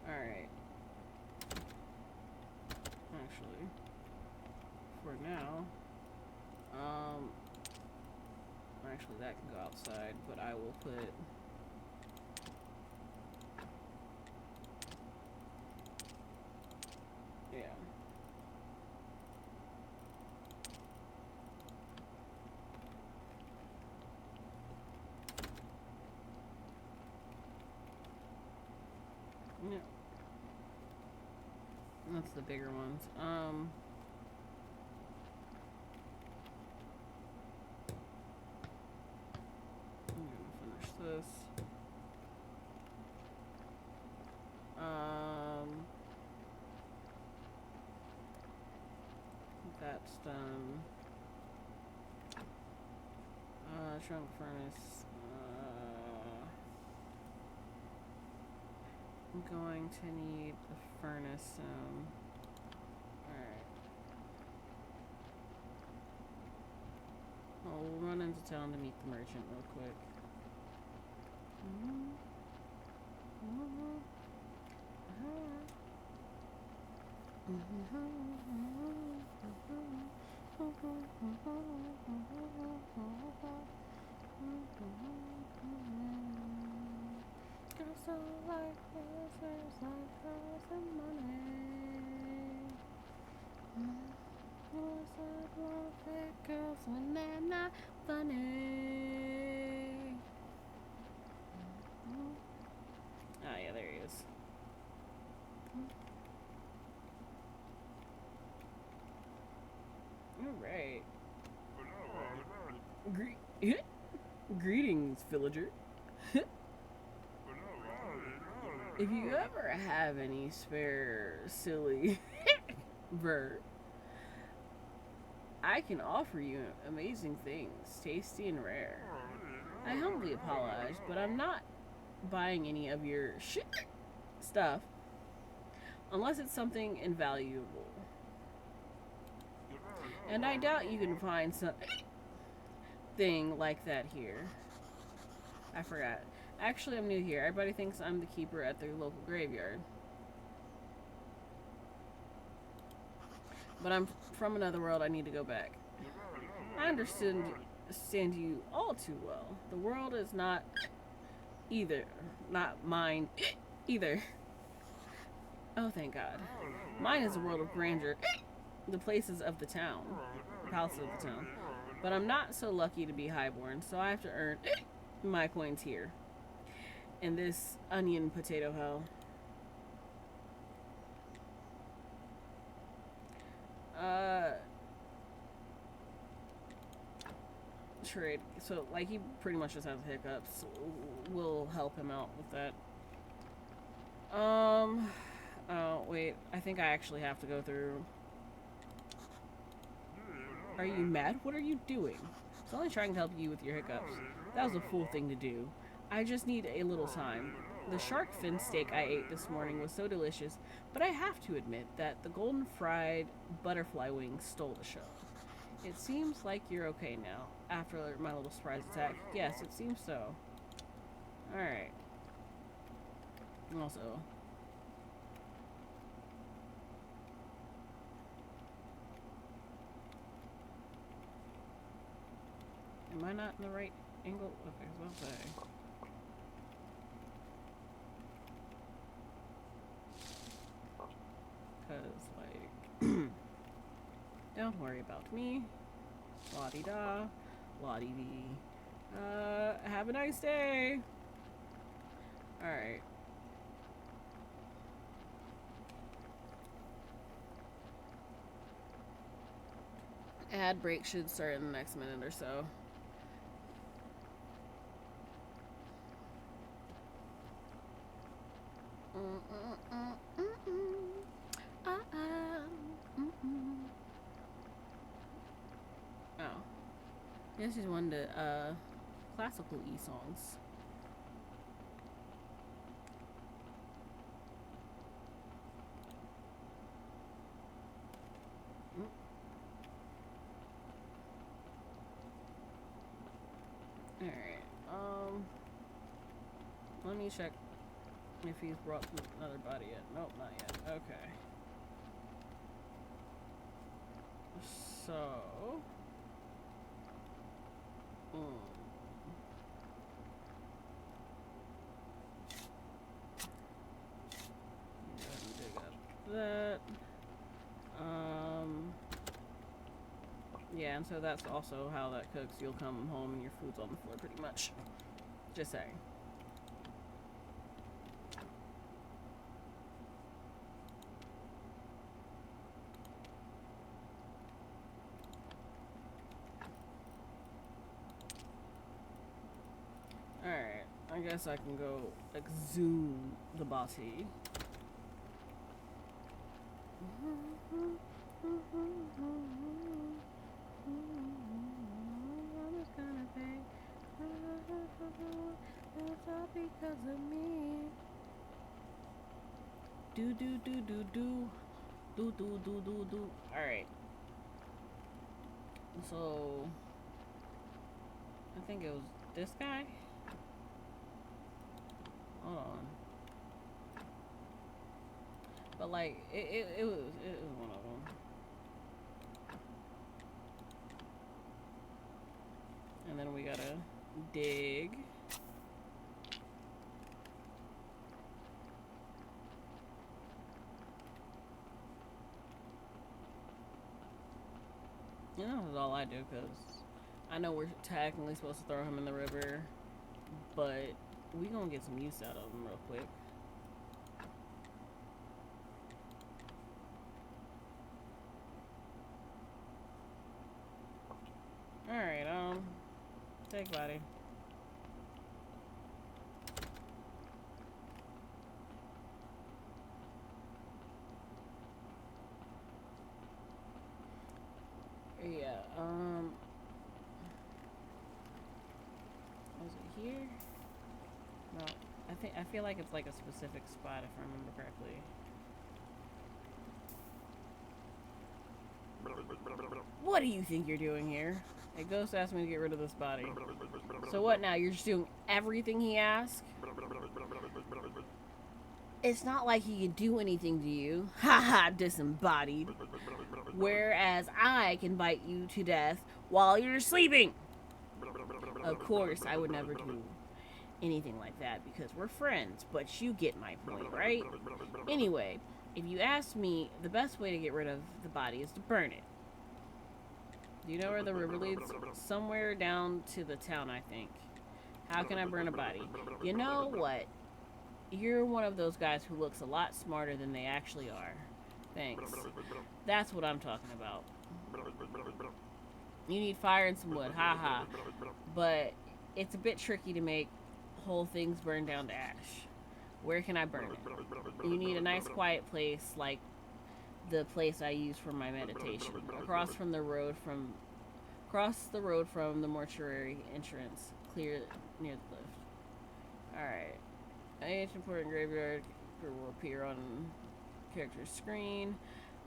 Alright. Actually, for now, actually that can go outside, but I will put yeah. Yeah. That's the bigger ones. I'm gonna finish this. That's done. Trunk furnace. I'm going to need the furnace soon. Alright. Well, we'll run into town to meet the merchant real quick. So like this is like cars and money. What's that one fake girls when they're not funny? Oh yeah, there he is. Alright. Greetings, villager. If you ever have any spare silly ver, I can offer you amazing things, tasty and rare. I humbly apologize, but I'm not buying any of your shit stuff unless it's something invaluable. And I doubt you can find something like that here. I forgot. Actually, I'm new here. Everybody thinks I'm the keeper at their local graveyard. But I'm from another world. I need to go back. I understand you all too well. The world is not mine either. Oh, thank God. Mine is a world of grandeur. The places of the town. Palaces of the town. But I'm not so lucky to be highborn, so I have to earn my coins here in this onion potato hell. Trade. So, like, he pretty much just has hiccups. We'll help him out with that. Oh, wait. I think I actually have to go through. Are you mad? What are you doing? I was only trying to help you with your hiccups. That was a fool thing to do. I just need a little time. The shark fin steak I ate this morning was so delicious, but I have to admit that the golden fried butterfly wings stole the show. It seems like you're okay now, after my little surprise attack. Yes, it seems so. Alright. Also... Am I not in the right angle? Okay, I was about to say. Because, like... Don't worry about me. La-di-da. La-di-dee. Have a nice day. Alright. Ad break should start in the next minute or so. Oh. This is one of the classical e-songs. Alright, let me check if he's brought another body yet. Nope, not yet. Okay. So... dig up that. Yeah, and so that's also how that cooks. You'll come home and your food's on the floor pretty much. Just saying. Alright, I guess I can go exhume the body. I'm just gonna pay. It's all because of me. Do do do do do. Do do do do do. Alright. So I think it was this guy. Hold on. But like it was one of them. And then we gotta dig. You know, that's all I do, because I know we're technically supposed to throw him in the river, but we gonna get some use out of him real quick. Alright, take body. Yeah, was it here? No, I feel like it's like a specific spot if I remember correctly. What do you think you're doing here? A ghost asked me to get rid of this body. So what now? You're just doing everything he asks? It's not like he can do anything to you. Haha, disembodied. Whereas I can bite you to death while you're sleeping. Of course, I would never do anything like that because we're friends, but you get my point, right? Anyway, if you ask me, the best way to get rid of the body is to burn it. Do you know where the river leads? Somewhere down to the town, I think. How can I burn a body? You know what? You're one of those guys who looks a lot smarter than they actually are. Thanks. That's what I'm talking about. You need fire and some wood, haha. But it's a bit tricky to make whole things burn down to ash. Where can I burn it? You need a nice quiet place like the place I use for my meditation. Across the road from the mortuary entrance, clear near the lift. Alright. Each important graveyard will appear on character's screen.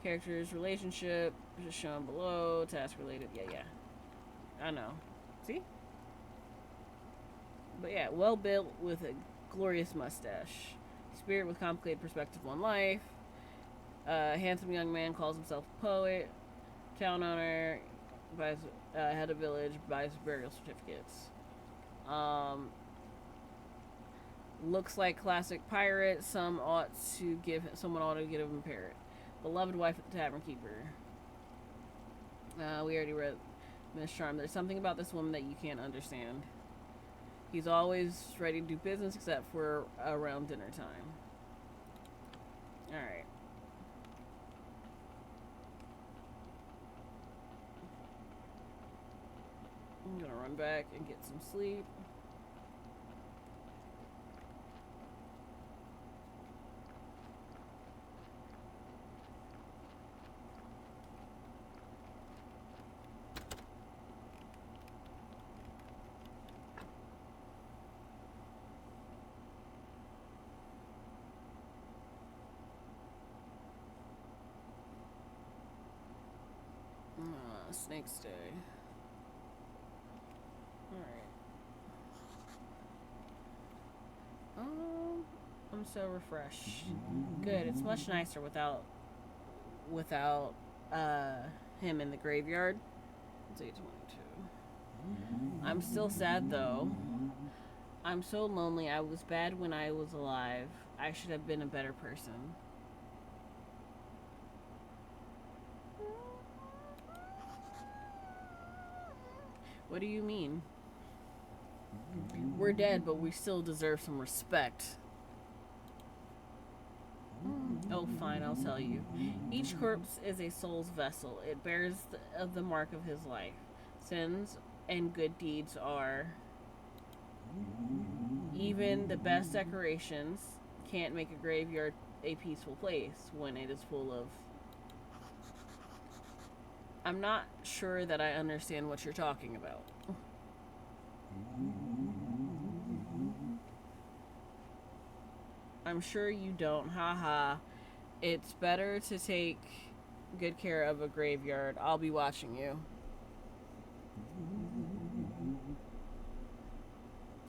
Character's relationship is shown below. Task related. Yeah. I know. See? But yeah, well built with a glorious mustache. Spirit with complicated perspective on life. Handsome young man calls himself a poet. Town owner. Buys, head of village. Buys burial certificates. Looks like classic pirate. Someone ought to give him a parrot. Beloved wife of the tavern keeper. We already read Miss Charm. There's something about this woman that you can't understand. He's always ready to do business except for around dinner time. Alright. I'm gonna run back and get some sleep. Snake's Day. Alright. I'm so refreshed. Good. It's much nicer without him in the graveyard. It's 8:22. I'm still sad though. I'm so lonely. I was bad when I was alive. I should have been a better person. What do you mean? We're dead, but we still deserve some respect. Oh, fine, I'll tell you. Each corpse is a soul's vessel. It bears the mark of his life. Sins and good deeds are... Even the best decorations can't make a graveyard a peaceful place when it is full of... I'm not sure that I understand what you're talking about. I'm sure you don't. Haha. It's better to take good care of a graveyard. I'll be watching you.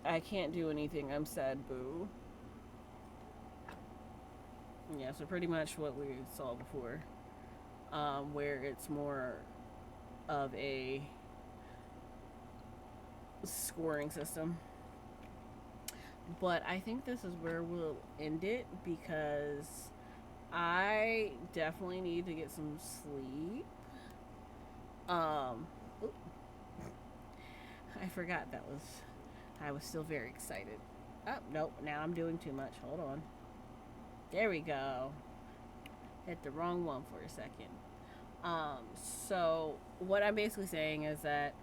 I can't do anything. I'm sad, boo. Yeah, so pretty much what we saw before. Where it's more of a scoring system. But I think this is where we'll end it because I definitely need to get some sleep. I forgot I was still very excited. Oh, nope, now I'm doing too much. Hold on. There we go. Hit the wrong one for a second. So what I'm basically saying is that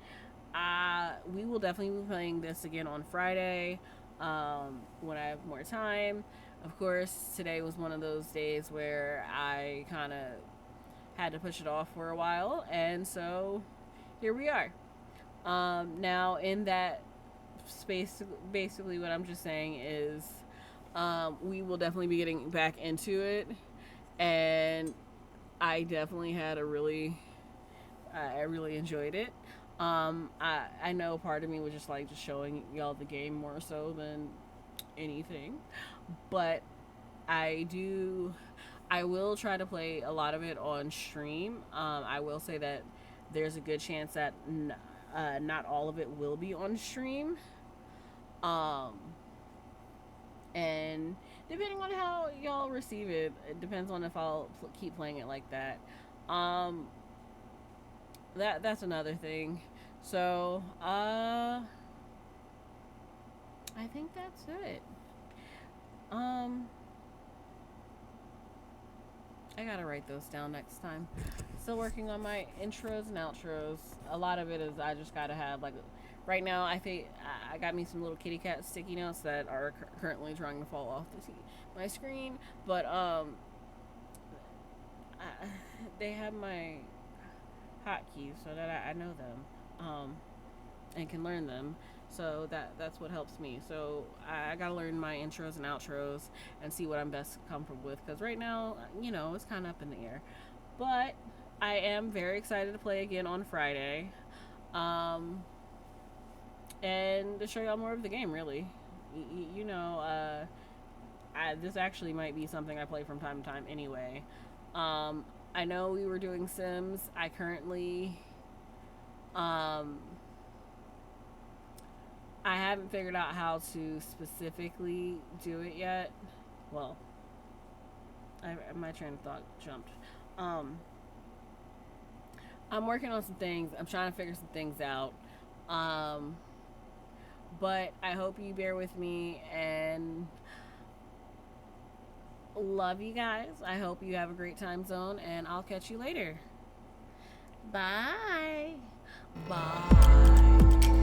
we will definitely be playing this again on Friday when I have more time. Of course, today was one of those days where I kind of had to push it off for a while, and so here we are. Now in that space, basically what I'm just saying is we will definitely be getting back into it, and I definitely had I really enjoyed it. I know part of me was just showing y'all the game more so than anything, but I will try to play a lot of it on stream. I will say that there's a good chance that not all of it will be on stream. And depending on how y'all receive it, it depends on if I'll keep playing it like that. that's another thing. So, I think that's it. Um, I gotta write those down next time. Still working on my intros and outros. A lot of it is I just gotta have like. Right now, I think I got me some little kitty cat sticky notes that are currently trying to fall off my screen, but I, they have my hotkeys so that I know them, and can learn them. So that's what helps me. So I gotta learn my intros and outros and see what I'm best comfortable with. Because right now, it's kind of up in the air. But I am very excited to play again on Friday, um, and to show y'all more of the game. Really, you know, this actually might be something I play from time to time anyway. Um, I know we were doing Sims. I currently, um, I haven't figured out how to specifically do it yet. Well, my train of thought jumped. Um, I'm working on some things. I'm trying to figure some things out. Um, but I hope you bear with me and love you guys. I hope you have a great time zone, and I'll catch you later. Bye. Bye.